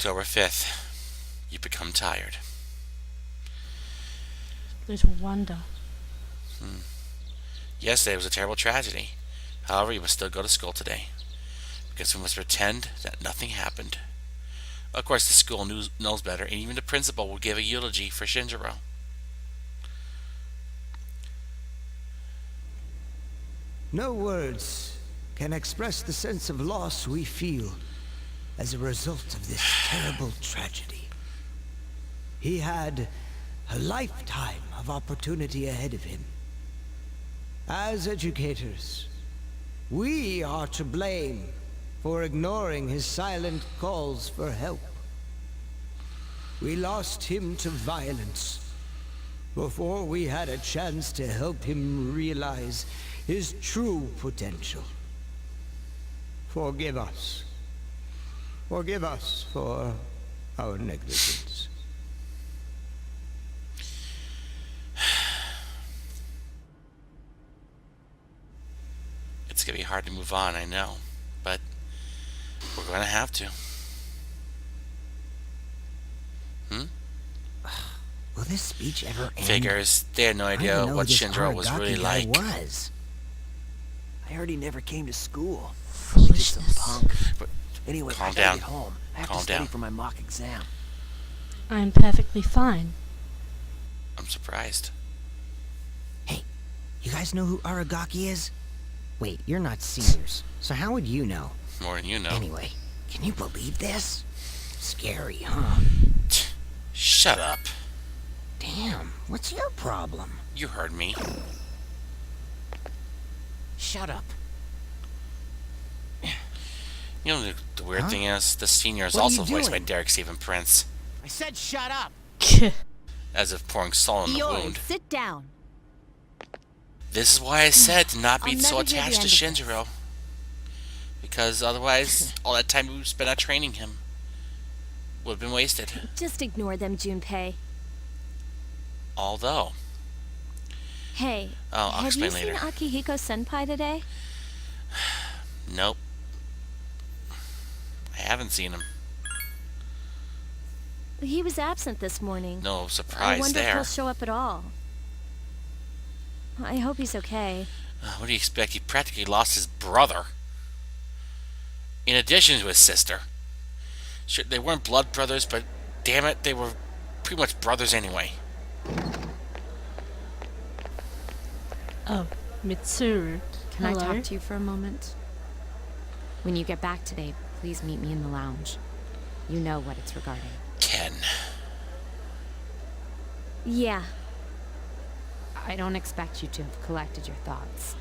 October 5th, you become tired. Little wonder. Yesterday was a terrible tragedy. However, you must still go to school today, because we must pretend that nothing happened. Of course, the school knows better, and even the principal will give a eulogy for Shinjiro. No words can express the sense of loss we feel as a result of this terrible tragedy. He had a lifetime of opportunity ahead of him. As educators, we are to blame for ignoring his silent calls for help. We lost him to violence before we had a chance to help him realize his true potential. Forgive us. Forgive us for our negligence. It's going to be hard to move on, I know, but we're going to have to. Will this speech ever end? Figures, they had no I idea didn't know what this Shinjiro was Aragaki really guy like. was. I heard he never came to school. Only did some Foolishness. punk. But Anyway, calm I gotta down. get home. I have Calm to study down. for my mock exam. I'm perfectly fine. I'm surprised. Hey, you guys know who Aragaki is? Wait, you're not seniors, so how would you know? More than you know. Anyway, can you believe this? Scary, huh? Shut up. Damn, what's your problem? You heard me. Shut up. You know, the weird Huh? thing is, the senior is What are also you voiced by doing? Derek Stephen Prince, I said shut up! as if pouring salt in the Yours, wound. sit down. This is why I said to not be I'll so never hear the attached to end of Shinjiro. Because otherwise, all that time we spent out training him would have been wasted. Just ignore them, Junpei. Although, Hey, I'll have you explain seen later. Akihiko Senpai today? Nope. I haven't seen him. He was absent this morning. No I surprise wonder if there. he'll show up at all. I hope he's okay. What do you expect? He practically lost his brother. In addition to his sister. Sure, they weren't blood brothers, but damn it, they were pretty much brothers anyway. Oh, Mitsuru. Can Hello? I talk to you for a moment? When you get back today, please meet me in the lounge. You know what it's regarding. Ken. Yeah, I don't expect you to have collected your thoughts.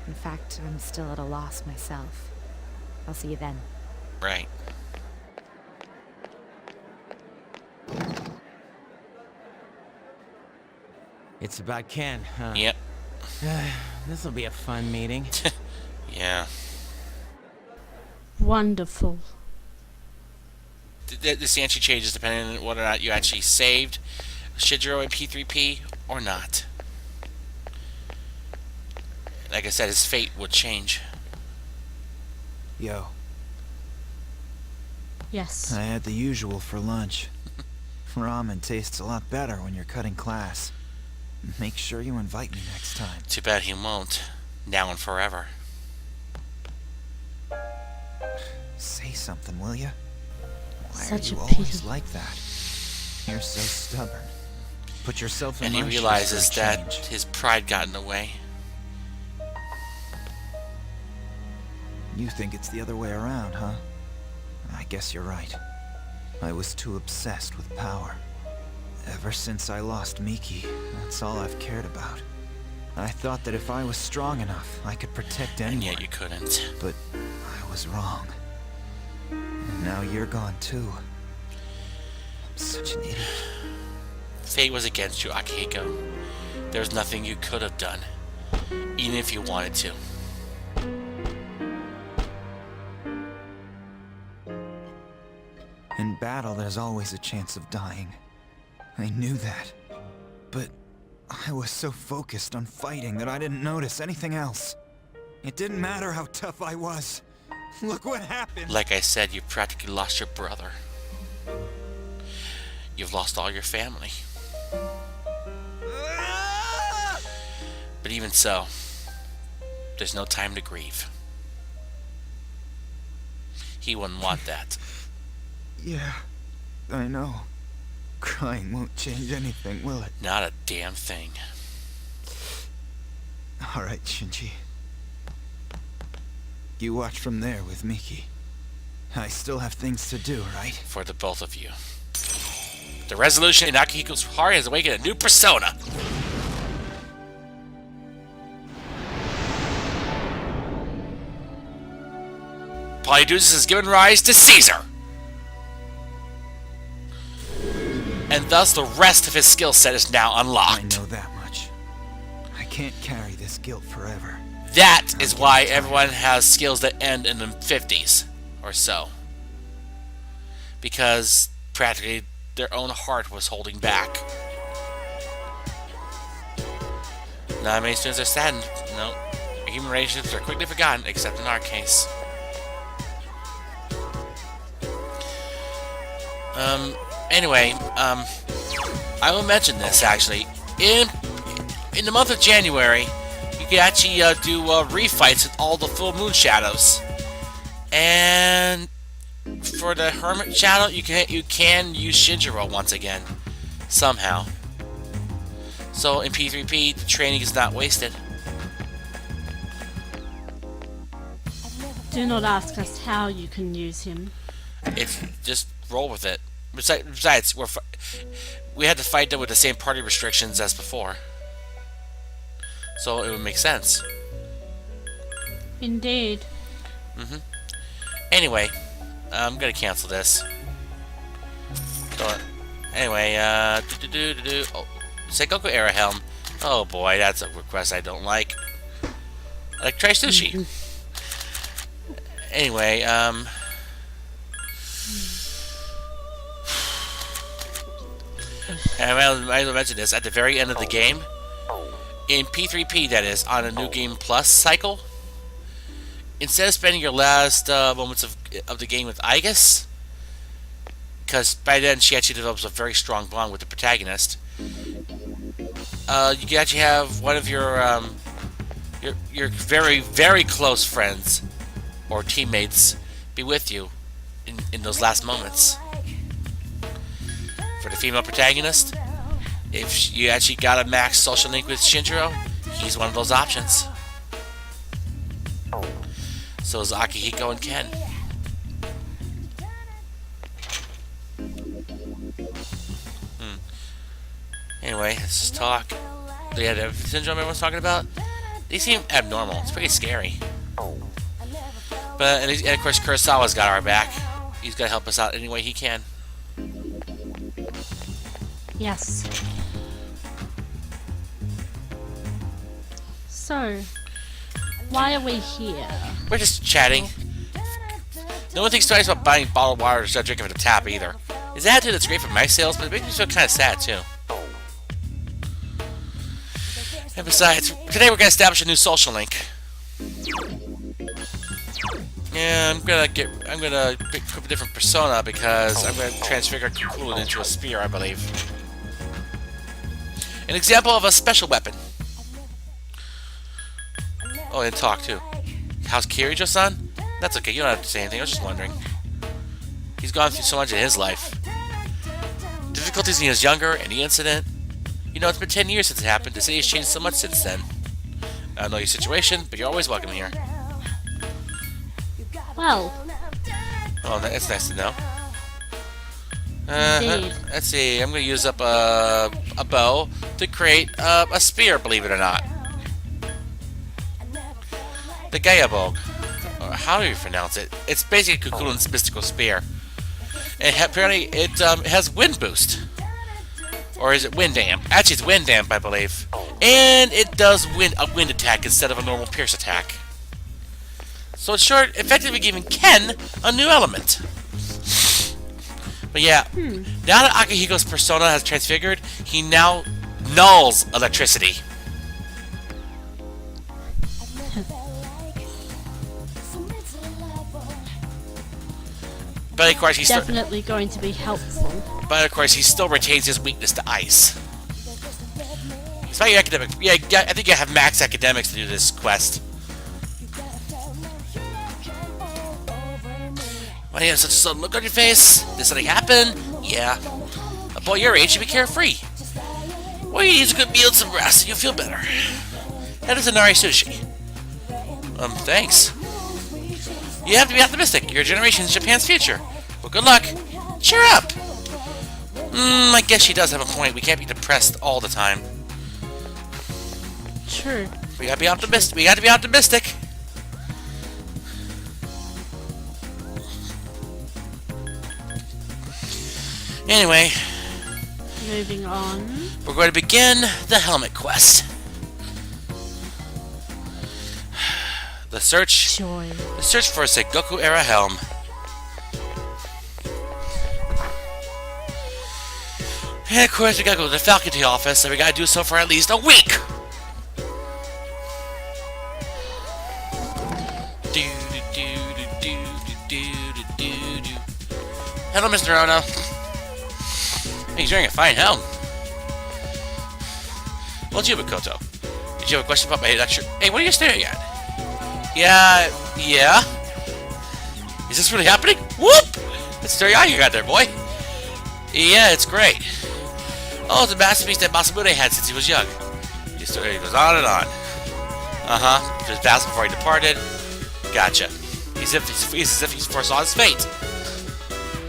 In fact, I'm still at a loss myself. I'll see you then. Right. It's about Ken, huh? Yep. This'll be a fun meeting. Yeah. Wonderful. The scene actually changes depending on whether or not you actually saved Shinjiro in P3P or not. Like I said, his fate would change. Yo, Yes. I had the usual for lunch. Ramen tastes a lot better when you're cutting class. Make sure you invite me next time. Too bad he won't. Now and forever. Say something, will ya? Why Such are you a always pity. like that? You're so stubborn. Put yourself in And he my shoes realizes for a that change. his pride got in the way. You think it's the other way around, huh? I guess you're right. I was too obsessed with power. Ever since I lost Miki, that's all I've cared about. I thought that if I was strong enough, I could protect And anyone. yet you couldn't. But I was wrong. And now you're gone too. I'm such an idiot. Fate was against you, Akihiko. There was nothing you could have done. Even if you wanted to. In battle, there's always a chance of dying. I knew that. But I was so focused on fighting that I didn't notice anything else. It didn't matter how tough I was. Look what happened. Like I said, you practically lost your brother. You've lost all your family. But even so, there's no time to grieve. He wouldn't want that. Yeah, I know. Crying won't change anything, will it? Not a damn thing. Alright, Shinji. You watch from there with Miki. I still have things to do, right? For the both of you. The resolution in Akihiko's heart has awakened a new persona. Polydusis has given rise to Caesar. And thus the rest of his skill set is now I unlocked. know that much. I can't carry this guilt forever. That is why everyone has skills that end in the 50s or so. Because practically their own heart was holding back. Not many students are saddened. No. Human relationships are quickly forgotten, except in our case. Anyway, I will mention this actually. In the month of January, you can actually do refights with all the full moon shadows. And for the Hermit Shadow, you can use Shinjiro once again, somehow. So in P3P, the training is not wasted. Do not ask us how you can use him. It's just roll with it. Besides, we had to fight them with the same party restrictions as before, so it would make sense. Indeed. Anyway, I'm gonna cancel this. So, anyway, oh, Sengoku Era Helm. Oh boy, that's a request I don't like. I like try sushi. Anyway, and I might as well mention this, at the very end of the game, in P3P that is, on a New Game Plus cycle, instead of spending your last moments of the game with Aigis, because by then she actually develops a very strong bond with the protagonist, you can actually have one of your very, very close friends or teammates be with you in those last moments. For the female protagonist, if you actually got a max social link with Shinjiro, he's one of those options. So is Akihiko and Ken. Anyway, let's just talk. Yeah, the syndrome everyone's talking about, they seem abnormal. It's pretty scary. But and of course, Kurosawa's got our back. He's gonna help us out any way he can. Yes. So, why are we here? We're just chatting. No one thinks twice about buying bottled water or start drinking from the tap either. It's an attitude that's great for my sales, but it makes me feel kind of sad too. And besides, today we're gonna establish a new social link. Yeah, I'm gonna pick up a different persona because I'm gonna transfigure Kukulin into a spear, I believe. An example of a special weapon. Oh, and talk too. How's Kirijo-san? That's okay, you don't have to say anything, I was just wondering. He's gone through so much in his life. Difficulties when he was younger, any incident. You know, it's been 10 years since it happened, the city has changed so much since then. I don't know your situation, but you're always welcome here. Well, Oh, that's nice to know. Indeed. Let's see, I'm going to use up a bow to create a spear, believe it or not. The Gaiabog. How do you pronounce it? It's basically Kukulin's mystical spear. And apparently it has wind boost. Or is it wind damp? Actually, it's wind damp, I believe. And it does a wind attack instead of a normal pierce attack. So in short, effectively giving Ken a new element. But yeah, now that Akihiko's persona has transfigured, he now nulls electricity. But of course, Definitely going to be helpful. he still retains his weakness to ice. It's about your academic. Yeah, I think you have max academics to do this quest. Why you have such a sudden look on your face? Did something happen? Yeah. A boy your age should be carefree. Well, you need a good meal and some rest, and you'll feel better. That is a nari sushi. Thanks. You have to be optimistic. Your generation is Japan's future. Well, good luck. Cheer up. I guess she does have a point. We can't be depressed all the time. True. We gotta be optimistic. We gotta be optimistic. Anyway, Moving on. we're going to begin the helmet quest. The search Joy. for a Sengoku era helm. And of course, we gotta go to the faculty office, and we gotta do so for at least a week. Hello, Mr. Ono. He's wearing a fine helm. Well, it's you, Makoto. Did you have a question about my lecture? Hey, what are you staring at? Yeah. Is this really happening? Whoop! That's staring eye you got there, boy. Yeah, it's great. Oh, it's a masterpiece that Masamune had since he was young. His story goes on and on. Just passed before he departed. Gotcha. He's as if he foresaw his fate.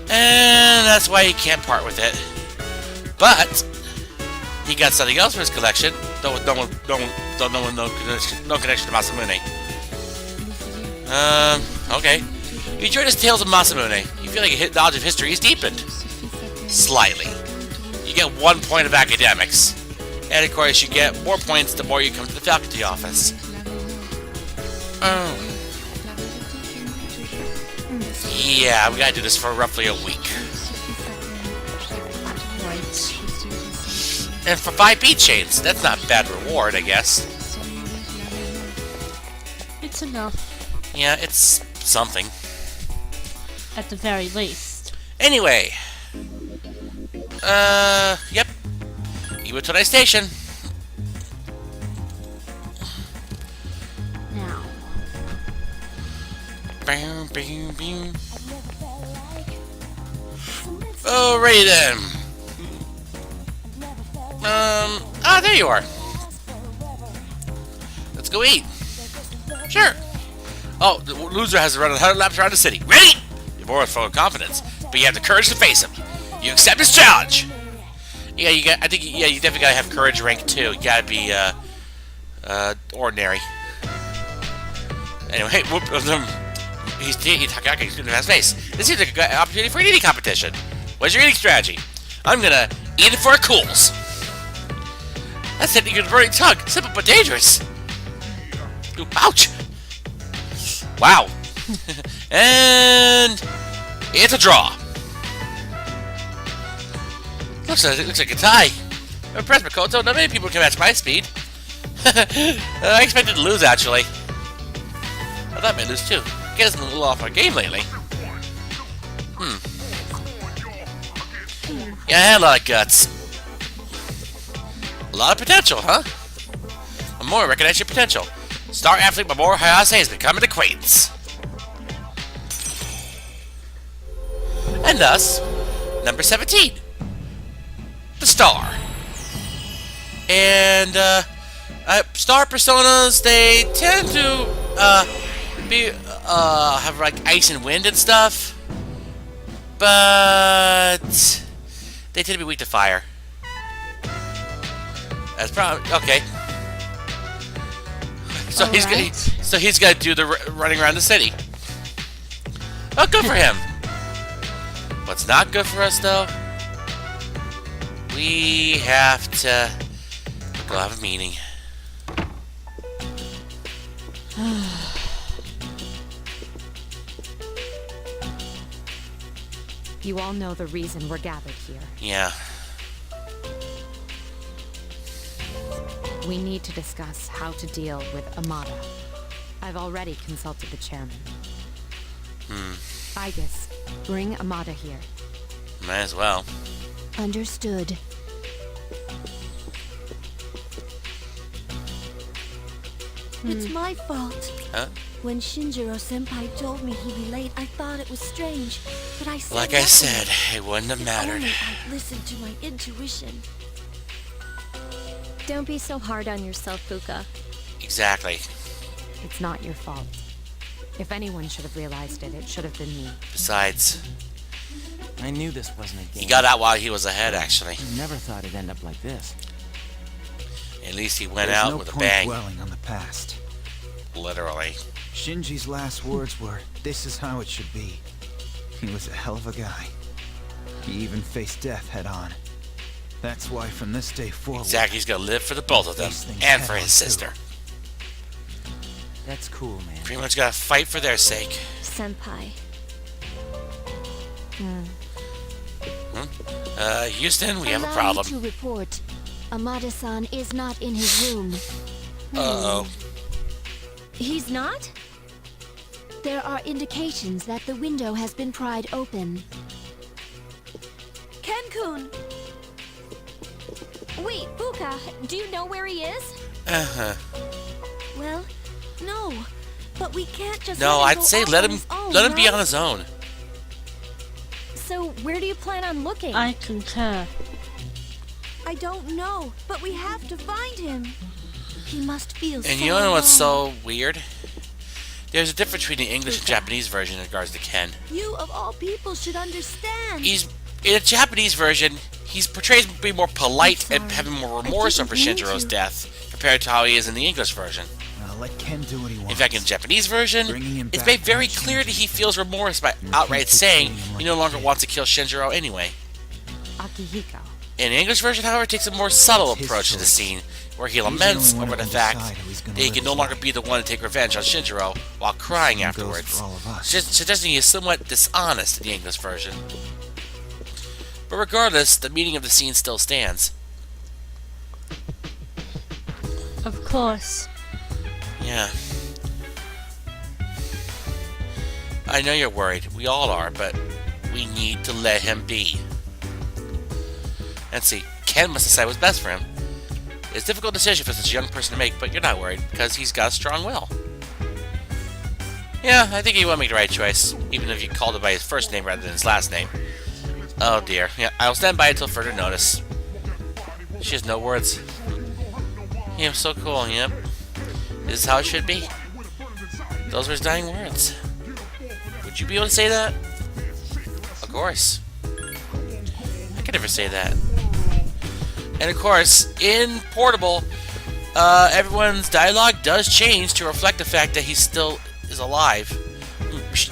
And that's why he can't part with it. But he got something else for his collection. No connection to Masamune. Okay. You enjoyed his tales of Masamune. You feel like your knowledge of history is deepened. Slightly. You get 1 point of academics. And of course, you get more points the more you come to the faculty office. Yeah, we gotta do this for roughly a week. Right. And for 5 beat chains, that's not a bad reward, I guess. It's enough. Yeah, it's something. At the very least. Anyway. Yep. Iwatodai Station. Now. Boom, boom, boom. Alrighty then. There you are. Let's go eat. Sure. Oh, the loser has to run 100 laps around the city. Ready? You're more full of confidence, but you have the courage to face him. You accept his challenge. Yeah, you definitely gotta have courage rank 2. You gotta be, ordinary. Anyway, he's gonna have his face. This seems like a good opportunity for an eating competition. What's your eating strategy? I'm gonna eat it for a cools. That's hitting you with a burning tongue. Simple but dangerous. Ooh, ouch. Wow. And it's a draw. Looks like a tie. I'm impressed, Makoto. Not many people can match my speed. I expected to lose, actually. I thought I might lose, too. Get us a little off our game lately. Yeah, I had a lot of guts. A lot of potential, huh? Mamoru, recognize your potential. Star athlete Mamoru Hayase has become an acquaintance. And thus, number 17. The Star. And, star personas, they tend to, have, like, ice and wind and stuff. But they tend to be weak to fire. That's probably okay. So he's gonna do the running around the city. Oh, good for him. What's not good for us though? We have to go have a meeting. You all know the reason we're gathered here. Yeah. We need to discuss how to deal with Amada. I've already consulted the chairman. I guess Bring Amada here. Might as well. Understood. It's my fault. Huh? When Shinjiro-senpai told me he'd be late, I thought it was strange, but I said Like I nothing. said, it wouldn't have If mattered. only I'd listened to my intuition. Don't be so hard on yourself, Fuka. Exactly. It's not your fault. If anyone should have realized it, it should have been me. Besides, I knew this wasn't a game. he got out while he was ahead, actually. I never thought it'd end up like this. At least he went There's out no with a point bang. dwelling on the past. Literally. Shinji's last words were, "This is how it should be." He was a hell of a guy. He even faced death head on. That's why from this day forward... Exactly, he's gonna live for the both of them, These things and for happen his sister. That's cool, man. Pretty much gotta fight for their sake. Senpai. Houston, we have a Allow problem. me to report. Amada-san is not in his room. Uh-oh. He's not? There are indications that the window has been pried open. Ken-kun! Wait, Fuka, do you know where he is? Uh-huh. Well, no. But we can't just No, let him I'd go say off let on him his own, be right? on his own. So, where do you plan on looking? I concur. I don't know, but we have to find him. He must feel so And you know what's alone. so weird? There's a difference between the English and Fuka. Japanese version in regards to Ken. You, of all people, should understand. He's in the Japanese version, he's portrayed to be more polite I'm and sorry. having more I remorse didn't over mean Shinjiro's to. death compared to how he is in the English version. Let Ken do what he wants. In fact, in the Japanese version, Bringing him it's back made very won't clear that change he feels remorse by outright keeps saying treating him he like no a longer kid. wants to kill Shinjiro anyway. Akihiko. In the English version, however, takes a more subtle It's his approach to the choice. scene, where he the laments only one over who the can fact decide how he's gonna that he live can no his longer life. be the one to take revenge on Shinjiro while crying Same goes afterwards, for all of us. just suggesting he is somewhat dishonest in the English version. But regardless, the meaning of the scene still stands. Of course. Yeah. I know you're worried. We all are, but we need to let him be. And see, Ken must decide what's best for him. It's a difficult decision for such a young person to make, but you're not worried, because he's got a strong will. Yeah, I think he will make the right choice, even if you called him by his first name rather than his last name. Oh dear. Yeah, I'll stand by until further notice. She has no words. Yeah, so cool, yep. This is how it should be. Those were his dying words. Would you be able to say that? Of course. I could never say that. And of course, in Portable, everyone's dialogue does change to reflect the fact that he still is alive.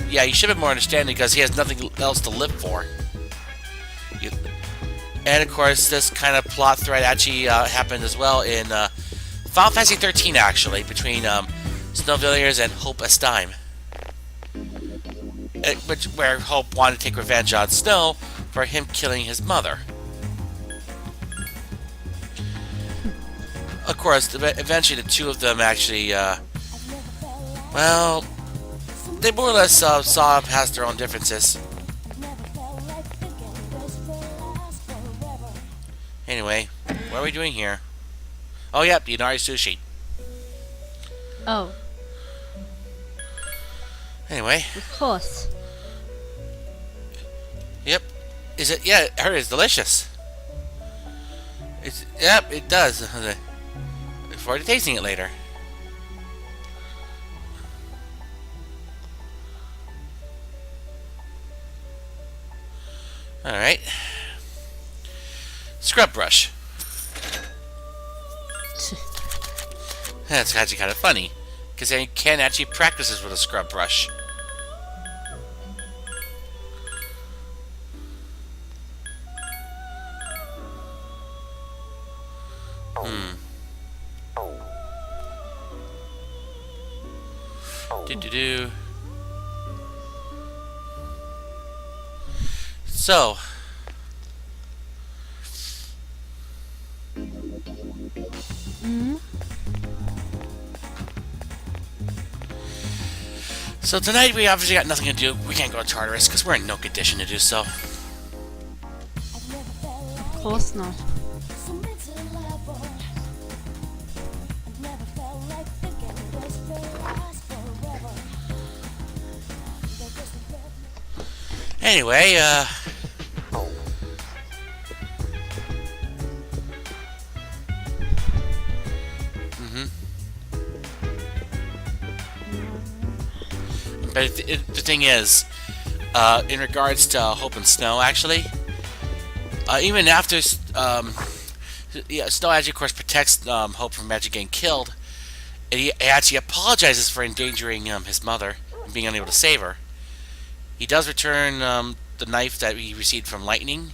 Yeah, you should have more understanding because he has nothing else to live for. And of course, this kind of plot thread actually happened as well in Final Fantasy 13, actually, between Snowvilliers and Hope Estime. Where Hope wanted to take revenge on Snow for him killing his mother. Of course, eventually the two of them actually, well, they more or less saw past their own differences. Anyway, what are we doing here? Oh, yep, the Inari Sushi. Oh, Anyway, of course. yep. Is it? Yeah, I heard it's delicious. Yep, it does. Look forward to tasting it later. Alright. Scrub brush. That's actually kind of funny, because Ken actually practices with a scrub brush. Do. So. So tonight we obviously got nothing to do. We can't go to Tartarus because we're in no condition to do so. Of course not. Anyway, But the thing is, in regards to Hope and Snow, actually, even after yeah, Snow actually, of course, protects Hope from actually getting killed, and he actually apologizes for endangering his mother and being unable to save her. He does return the knife that he received from Lightning,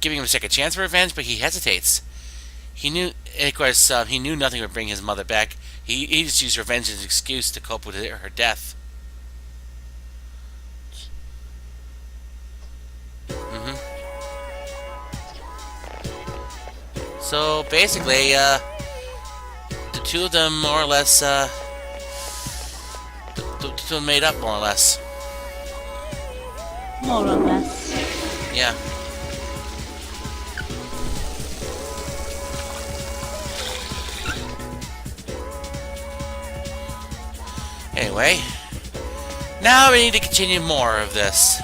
giving him a second chance for revenge, but he hesitates. He knew, and of course, he knew nothing would bring his mother back. He just used revenge as an excuse to cope with her death. So basically, the two of them more or less, the two of them made up more or less. More or less. Yeah. Anyway, now we need to continue more of this.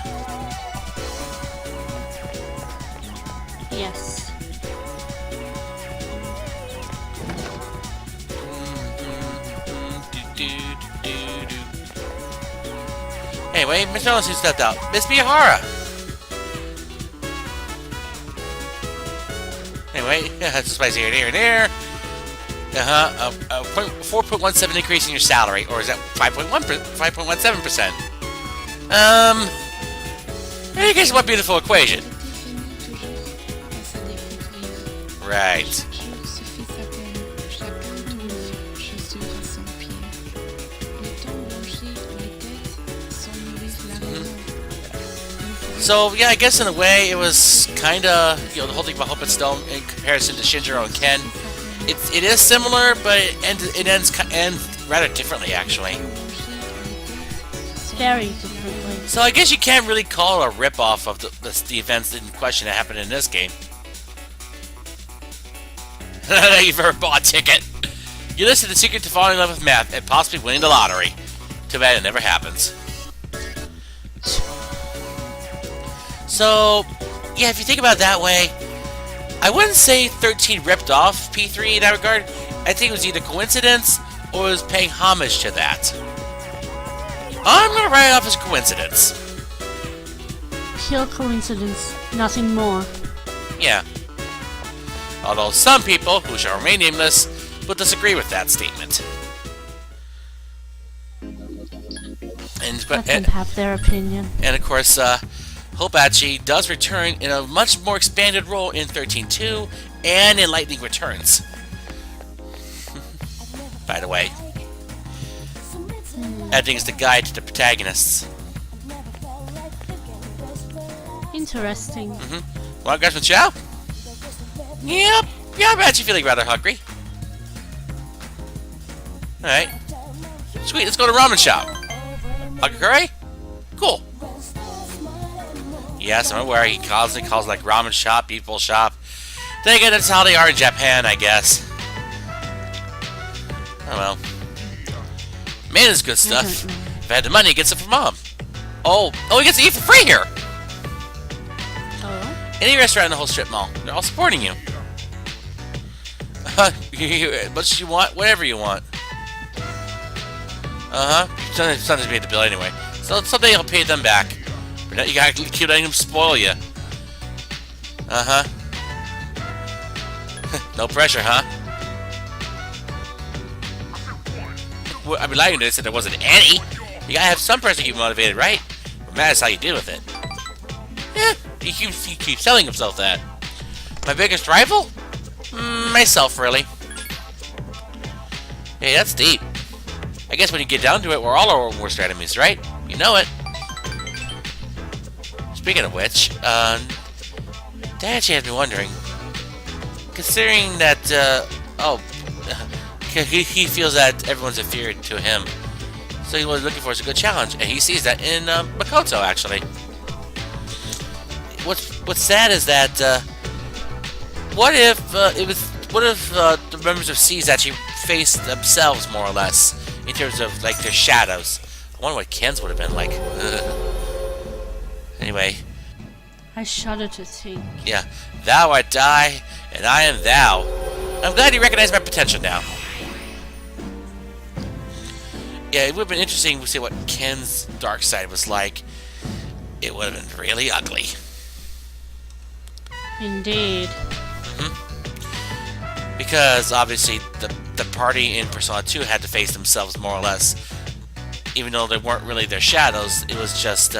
Yes. Anyway, Miss Jones who stepped out. Miss Miyahara! Anyway, that's a spicy here and there. 4.17 increase in your salary, or is that 5.17%? I guess what beautiful equation. Right. So yeah, I guess in a way it was kind of, you know, the whole thing about Hope and Snow in comparison to Shinjiro and Ken. It is similar, but it ends rather differently, actually. Very differently. So I guess you can't really call it a rip-off of the events in question that happened in this game. You've ever bought a ticket. You listed the secret to falling in love with math and possibly winning the lottery. Too bad it never happens. So, yeah, if you think about it that way, I wouldn't say 13 ripped off P3 in that regard. I think it was either coincidence or it was paying homage to that. I'm going to write it off as coincidence. Pure coincidence, nothing more. Yeah. Although some people, who shall remain nameless, will disagree with that statement. Let them have their opinion. And of course, Hope actually does return in a much more expanded role in 13.2 and in Lightning Returns. By the way. Adding is the guide to the protagonists. Interesting. Want to grab some chow? Yep. Yeah, I'm actually feeling rather hungry. Alright. Sweet, let's go to ramen shop. Hakakuri? Cool. Yes, I'm aware he calls like ramen shop, people shop. Then again, that's how they are in Japan, I guess. Oh well. Man, it's good stuff. If I had the money, he gets it from Mom. Oh, he gets to eat for free here! Oh? Any restaurant in the whole strip mall. They're all supporting you. Much as you want, whatever you want. Sometimes pay the bill anyway. So someday I'll pay them back. But now you gotta keep letting them spoil you. No pressure, huh? Well, I'd be lying to you said there wasn't any. You gotta have some pressure to keep you motivated, right? But matters how you deal with it. Yeah, he keeps telling himself that. My biggest rival? Myself, really. Hey, that's deep. I guess when you get down to it, we're all our worst enemies, right? You know it. Speaking of which, that actually has me wondering. Considering that, he feels that everyone's inferior to him. So he was looking for is a good challenge, and he sees that in Makoto, actually. What's sad is that what if the members of C's actually faced themselves more or less in terms of like their shadows? I wonder what Ken's would have been like. Anyway, I shudder to think. yeah, thou art I, and I am thou. I'm glad you recognize my potential now. Yeah, it would have been interesting to see what Ken's dark side was like. It would have been really ugly. Indeed. Because obviously the party in Persona 2 had to face themselves more or less. Even though they weren't really their shadows, it was just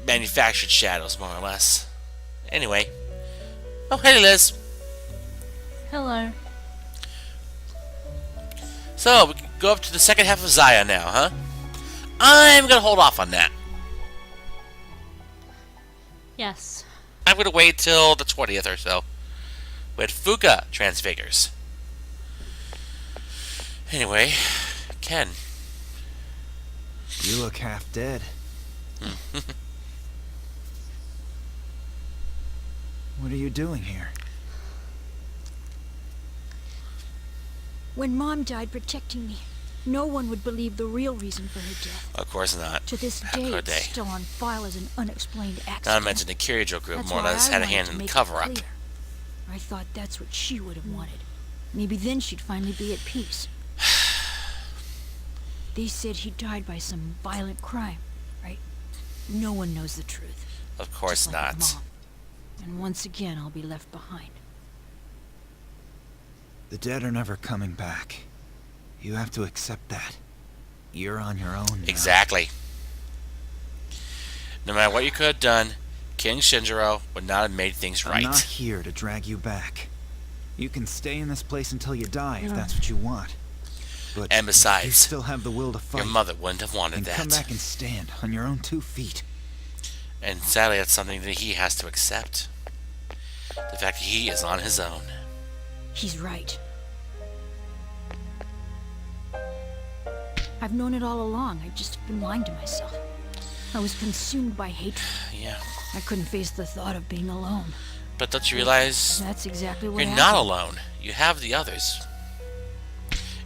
manufactured shadows more or less. Anyway. Oh, hey Liz. Hello. So, we can go up to the second half of Zaya now, huh? I'm gonna hold off on that. Yes. I'm gonna wait till the 20th or so. When Fuka transfigures. Anyway, Ken. You look half dead. What are you doing here? When Mom died protecting me, no one would believe the real reason for her death. Of course not. To this day, Good day. it's still on file as an unexplained accident. Not to mention the Kirijo group That's more or why less I had a wanted hand to in the make it cover-up. clear. I thought that's what she would have wanted. Maybe then she'd finally be at peace. They said he died by some violent crime, right? No one knows the truth. Of course Just like not. Mom. And once again, I'll be left behind. The dead are never coming back. You have to accept that. You're on your own now. Exactly. No matter what you could have done, King Shinjiro would not have made things I'm right. not here to drag you back. You can stay in this place until you die if No. that's what you want. But And besides, you still have the will to fight. Your mother wouldn't have wanted and that. come back and stand on your own 2 feet. And sadly, that's something that he has to accept. The fact that he is on his own. He's right. I've known it all along. I've just been lying to myself. I was consumed by hatred. Yeah. I couldn't face the thought of being alone. But don't you realize That's exactly what you're happened. not alone? You have the others.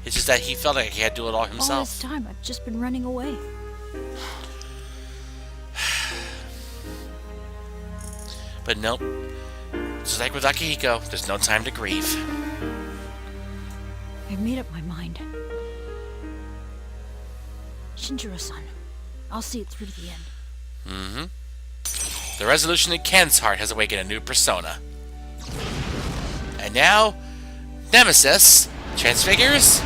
It's just that he felt like he had to do it all All this himself. time, I've just been running away. But nope. Just like with Akihiko, there's no time to grieve. I've made up my mind. Shinjiro-san, I'll see it through to the end. Mm-hmm. The resolution in Ken's heart has awakened a new persona. And now, Nemesis transfigures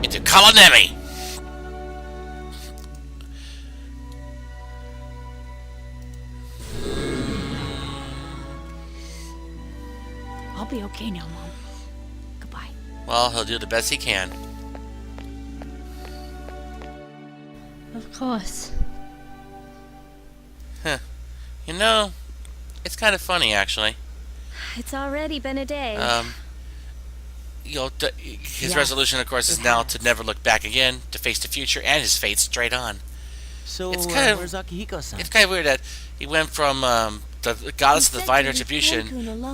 into Kalanemi. I'll be okay now, Mom. Goodbye. Well, he'll do the best he can. Of course. Huh. You know, it's kind of funny, actually. It's already been a day. You know, his Yes, resolution, of course, is it now has. to never look back again, to face the future and his fate straight on. So, It's kind of- where's Akihiko-san? It's kind of weird that he went from the goddess of divine retribution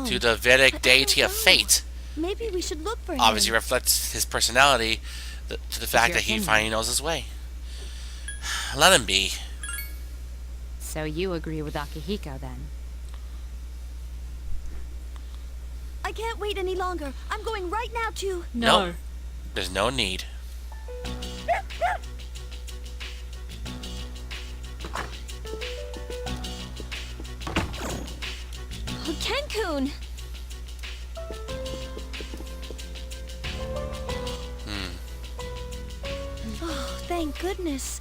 to the Vedic deity of fate. Maybe we should look for him. Obviously reflects his personality to the fact your that he opinion. finally knows his way. Let him be. So you agree with Akihiko then? I can't wait any longer. I'm going right now to... No. Nope. There's no need. Oh, Ken-kun! Oh, thank goodness.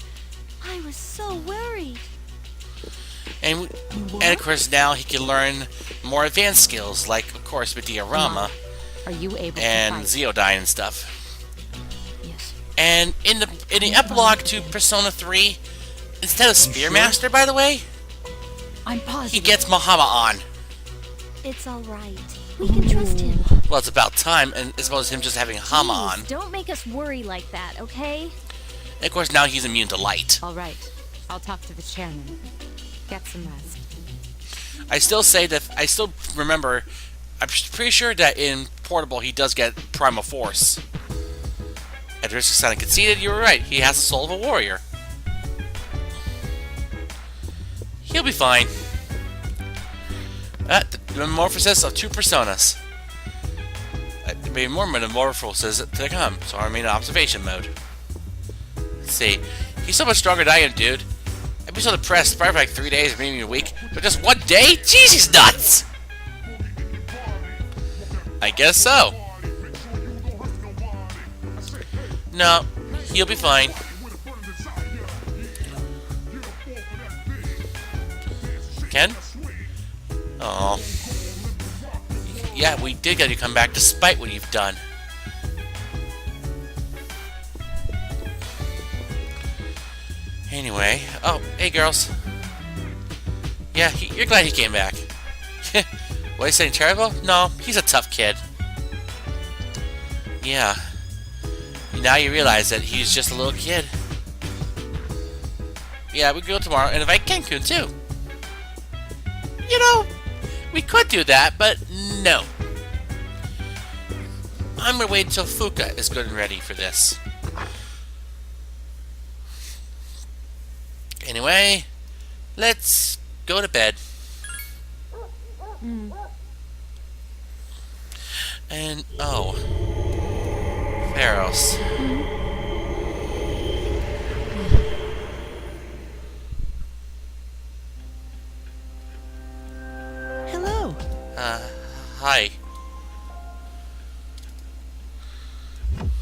I was so worried. And of course now he can learn more advanced skills, like of course with Diorama Are you able and to fight? Zeodyne and stuff. Yes. And in the epilogue to Persona 3, instead of Spearmaster, by the way, I'm he positive. gets Mahama on. It's alright. We can trust him. Well, it's about time, and as well as him just having a hum on. Don't make us worry like that, okay? And of course, now he's immune to light. All right. I'll talk to the chairman. Get some rest. I still remember, I'm pretty sure that in Portable he does get Primal Force. At the risk of sounding conceited, you were right. He has the soul of a warrior. He'll be fine. The metamorphosis of two personas. Maybe more metamorphoses to come, so I'm in observation mode. Let's see. He's so much stronger than I am, dude. I'd be so depressed, probably for like 3 days, maybe a week, but just one day? Jeez, he's nuts! I guess so. No, he'll be fine. Ken? Oh. Yeah, we did get you come back despite what you've done. Anyway, oh, hey girls. Yeah, you're glad he came back. What, he's saying terrible? No, he's a tough kid. Yeah. Now you realize that he's just a little kid. Yeah, we can go tomorrow and invite Ken-kun too. You know, we could do that, but no. I'm gonna wait until Fuka is good and ready for this. Anyway, let's go to bed. And, oh. Pharos. Hello. Hi.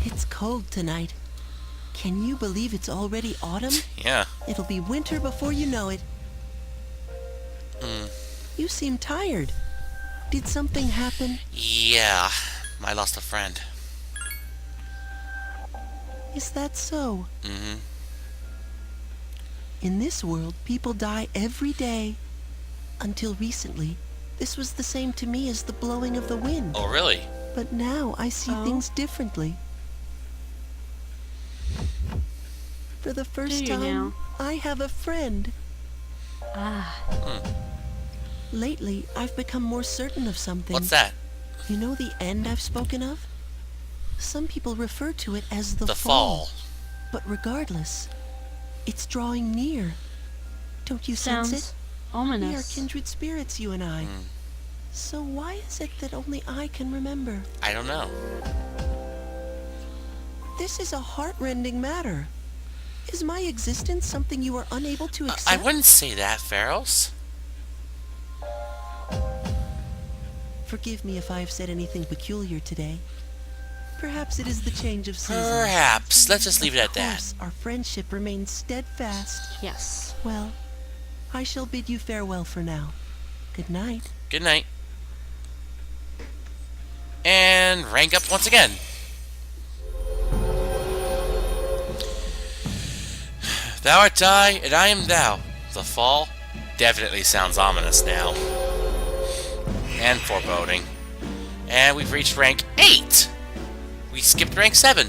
It's cold tonight. Can you believe it's already autumn? Yeah. It'll be winter before you know it. You seem tired. Did something happen? Yeah. I lost a friend. Is that so? Mm-hmm. In this world, people die every day. Until recently, this was the same to me as the blowing of the wind. Oh, really? But now I see things differently. For the first time, I have a friend. Lately, I've become more certain of something. What's that? You know the end I've spoken of? Some people refer to it as the fall. But regardless, it's drawing near. Don't you sense it? Ominous. We are kindred spirits, you and I. So why is it that only I can remember? I don't know. This is a heart-rending matter. Is my existence something you are unable to accept? I wouldn't say that, Pharos. Forgive me if I have said anything peculiar today. Perhaps it is the change of season. Perhaps. Let's just leave it at Of that. course, our friendship remains steadfast. Yes. Well, I shall bid you farewell for now. Good night. Good night. And rank up once again. Thou art I, and I am thou. The fall definitely sounds ominous now. And foreboding. And we've reached rank 8! We skipped rank 7.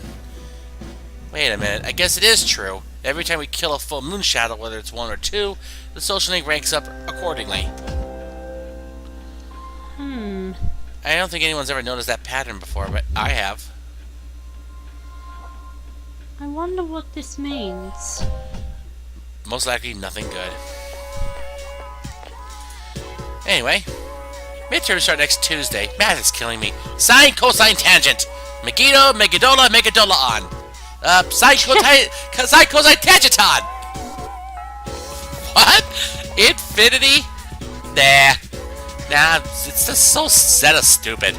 Wait a minute, I guess it is true. Every time we kill a full moon shadow, whether it's 1 or 2, the social link ranks up accordingly. I don't think anyone's ever noticed that pattern before, but I have. I wonder what this means. Most likely nothing good. Anyway, midterms start next Tuesday. Math is killing me. Sine, cosine, tangent. Megiddo, Megidola, Megidola on. Sine, cosine, tangenton. What? Infinity? Nah. Nah, it's just so Zeta stupid.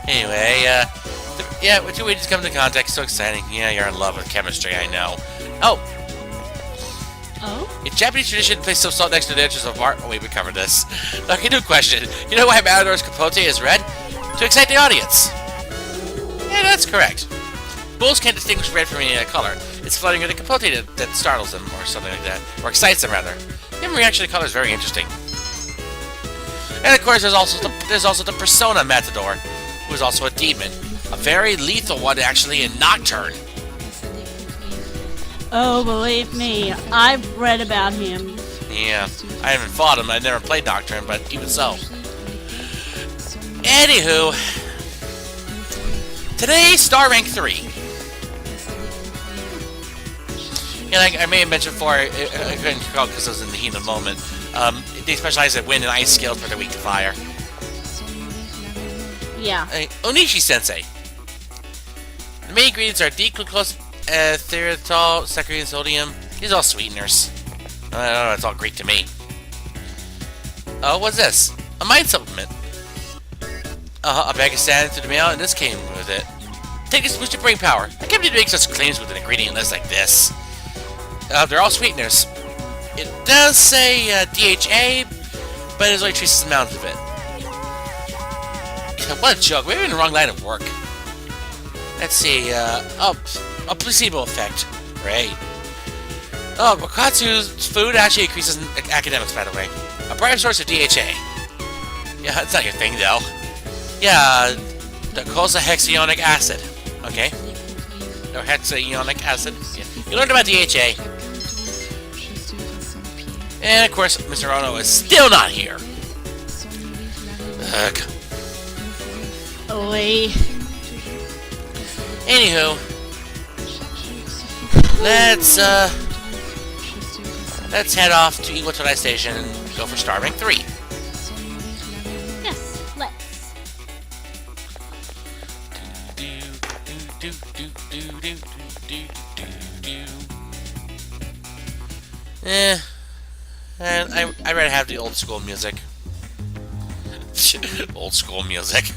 Anyway, yeah, with 2 weeks come into contact, so exciting. Yeah, you're in love with chemistry, I know. Oh! In Japanese tradition, place some salt next to the entrance of art. Oh wait, we covered this. Okay, new question. You know why Matador's Capote is red? To excite the audience. Yeah, that's correct. Bulls can't distinguish red from any other color. It's It's floating with a capote that startles them, or something like that. Or excites them, rather. The reaction to color is very interesting. And of course, there's also the Persona Matador, who is also a demon. A very lethal one, actually, in Nocturne. Oh, believe me, I've read about him. Yeah, I haven't fought him. I've never played Nocturne, but even so. Anywho, today, Star Rank 3. Yeah, like I may have mentioned before, I couldn't recall because I was in the heat of the moment. They specialize in wind and ice skills, but they're weak to fire. Yeah. Onishi-sensei. The main ingredients are D-glucose, erythritol, saccharine, sodium. These are all sweeteners. I don't know, it's all Greek to me. Oh, what's this? A mind supplement. A bag of sand to the mail, and this came with it. Take this to boost your brain power. I can't believe they make such claims with an ingredient list like this. They're all sweeteners. It does say DHA, but there's only traces amounts of it. What a joke. We're in the wrong line of work. Let's see. A placebo effect. Great. Oh, Wakatsu's food actually increases in academics, by the way. A bright source of DHA. Yeah, that's not your thing, though. Yeah, the docosahexaenoic acid. Okay. No, hexaenoic acid. Yeah. You learned about DHA. And, of course, Mr. Ono is still not here. Ugh. Oi. Anywho, let's head off to Iwatodai Station and go for Star Rank 3. Yes, let's. And I'd rather have the old school music. Old school music.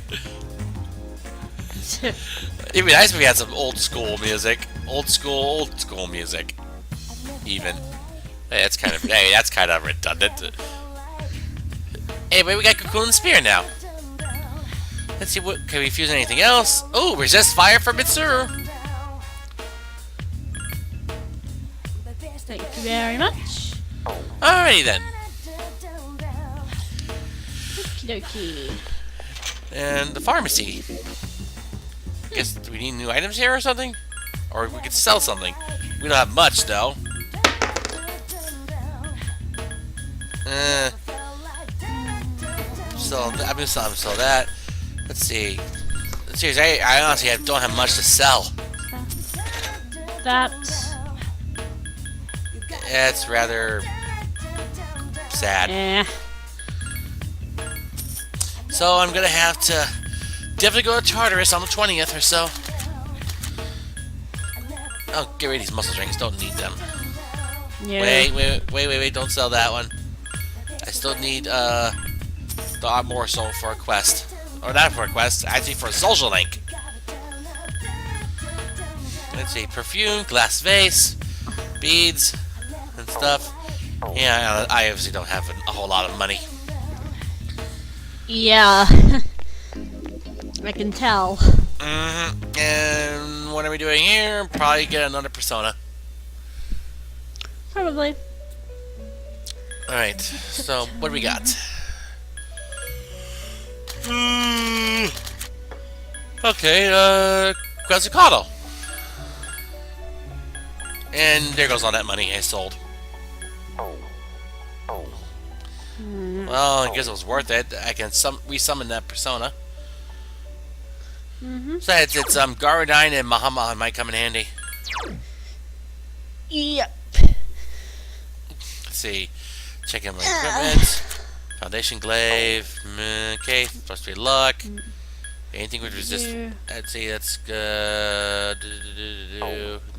It'd be nice if we had some old school music. Old school music. Even. Hey, that's kind of redundant. Anyway, we got Cocoon and Spear now. Let's see, what can we fuse anything else? Oh, resist fire from Mitsuru. Thank you very much. Alrighty then. Okie dokie. And the pharmacy. Guess, do we need new items here or something? Or we could sell something. We don't have much, though. So I'm gonna sell that. Let's see. Seriously, I honestly don't have much to sell. That. It's rather sad. Eh. So I'm gonna have to definitely go to Tartarus on the 20th or so. Oh, get rid of these muscle drinks. Don't need them. Yeah. Wait. Don't sell that one. I still need the more soul for a quest. Or not for a quest, actually for a social link. Let's see, perfume, glass vase, beads, and stuff. Yeah, I obviously don't have a whole lot of money. Yeah. I can tell. And what are we doing here? Probably get another Persona. Probably. Alright, so what do we got? Okay, Quetzalcoatl. And there goes all that money I sold. Well, I guess it was worth it. I can resummon that Persona. Besides, it's Garudyne and Mahama might come in handy. Yep. Let's see. Check in my equipment. Foundation glaive. Okay, plus 3 luck. Anything with resist. Let's see, that's good.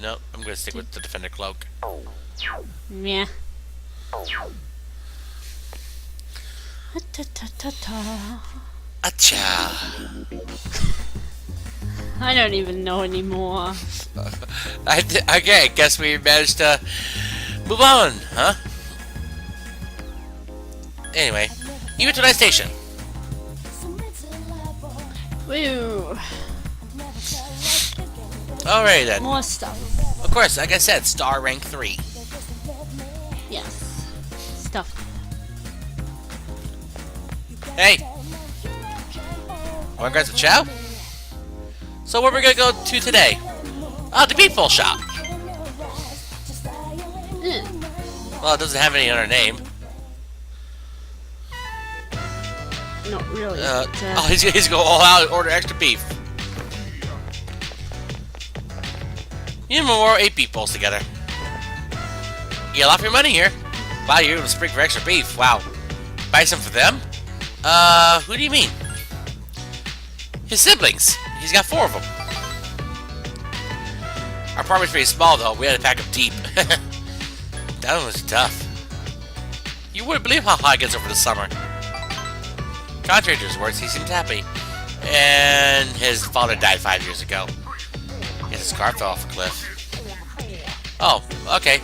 Nope, I'm gonna stick with the Defender Cloak. Yeah. Ta-ta-ta-ta. Acha. I don't even know anymore. Okay, guess we managed to move on, huh? Anyway, Iwatodai Station. Woo. Alright then. More stuff. Of course, like I said, star rank 3. Yes. Stuff. Hey! Wanna grab some chow? So where we gonna go to today? Oh, the Beefball Shop! Well, it doesn't have any other name. Not really. Oh, he's going all out and order extra beef. You and Memorial ate beef bowls together. You get a lot for your money here. Wow, you're gonna spring for extra beef. Wow. Buy some for them? Who do you mean? His siblings. He's got 4 of them. Our apartment's pretty small, though. We had to pack them deep. That one was tough. You wouldn't believe how hot it gets over the summer. Contrary to his words, he seemed happy. And his father died 5 years ago. His car fell off a cliff. Oh, okay.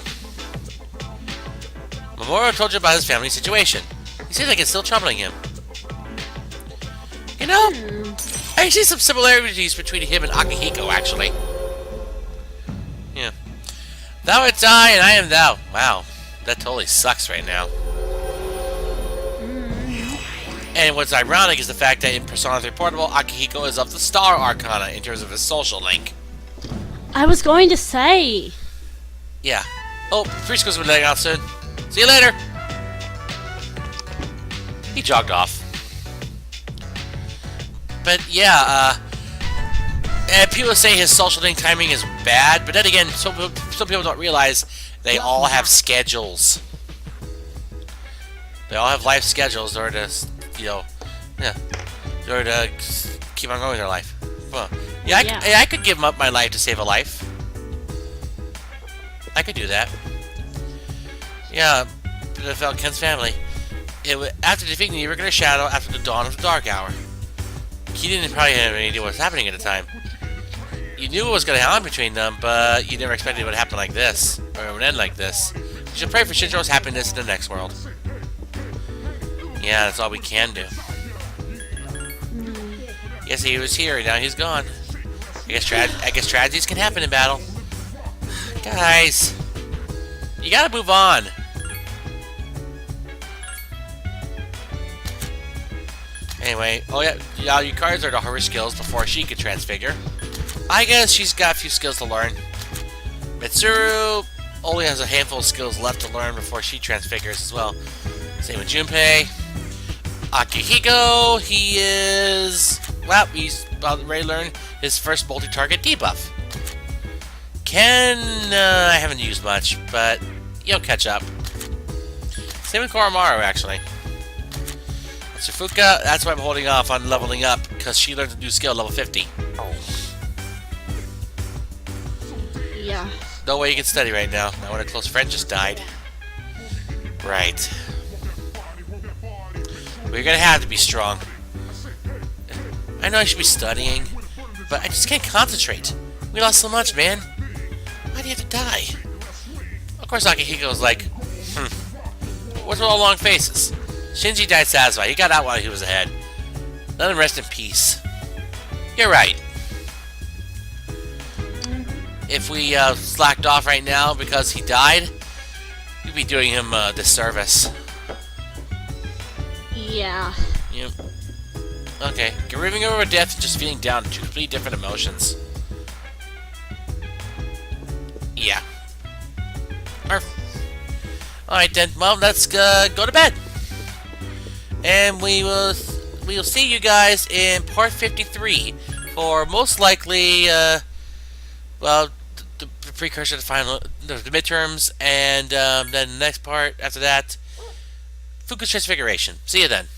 Memorial told you about his family situation. He seems like it's still troubling him. You know, I see some similarities between him and Akihiko, actually. Yeah. Thou art I, and I am thou. Wow, that totally sucks right now. And what's ironic is the fact that in Persona 3 Portable, Akihiko is of the Star Arcana in terms of his social link. I was going to say. Yeah. Oh, preschool's will be letting out soon. See you later. He jogged off. But yeah, and people say his social link timing is bad, but then again, some people don't realize they all have schedules. They all have life schedules in order to, you know, yeah, in order to keep on going with their life. Well, yeah, I could give up my life to save a life. I could do that. Yeah, but it felt Ken's family. After defeating the irregular shadow after the dawn of the dark hour. He didn't probably have any idea what was happening at the time. You knew what was going to happen between them, but you never expected it would happen like this, or it would end like this. You should pray for Shinjiro's happiness in the next world. Yeah, that's all we can do. Yes, he was here, now he's gone. I guess tragedies can happen in battle. Guys, you gotta move on. Anyway, oh yeah, your cards are to her skills before she could transfigure. I guess she's got a few skills to learn. Mitsuru only has a handful of skills left to learn before she transfigures as well. Same with Junpei. Akihiko, he's about ready to learn his first multi-target debuff. Ken, I haven't used much, but you'll catch up. Same with Koromaru, actually. Tsufuka, that's why I'm holding off on leveling up, because she learned a new skill, level 50. Yeah. No way you can study right now, not when a close friend just died. Right. We're gonna have to be strong. I know I should be studying, but I just can't concentrate. We lost so much, man. Why do you have to die? Of course, Akihiko's like, what's with all long faces? Shinji died satisfied. He got out while he was ahead. Let him rest in peace. You're right. If we slacked off right now because he died, we'd be doing him a disservice. Yeah. Yep. Okay. Grieving over death and just feeling down. Two completely different emotions. Yeah. Alright then. Well, let's go to bed. And we will see you guys in part 53 for most likely, well, the precursor to the midterms, and then the next part after that, Fuku's Transfiguration. See you then.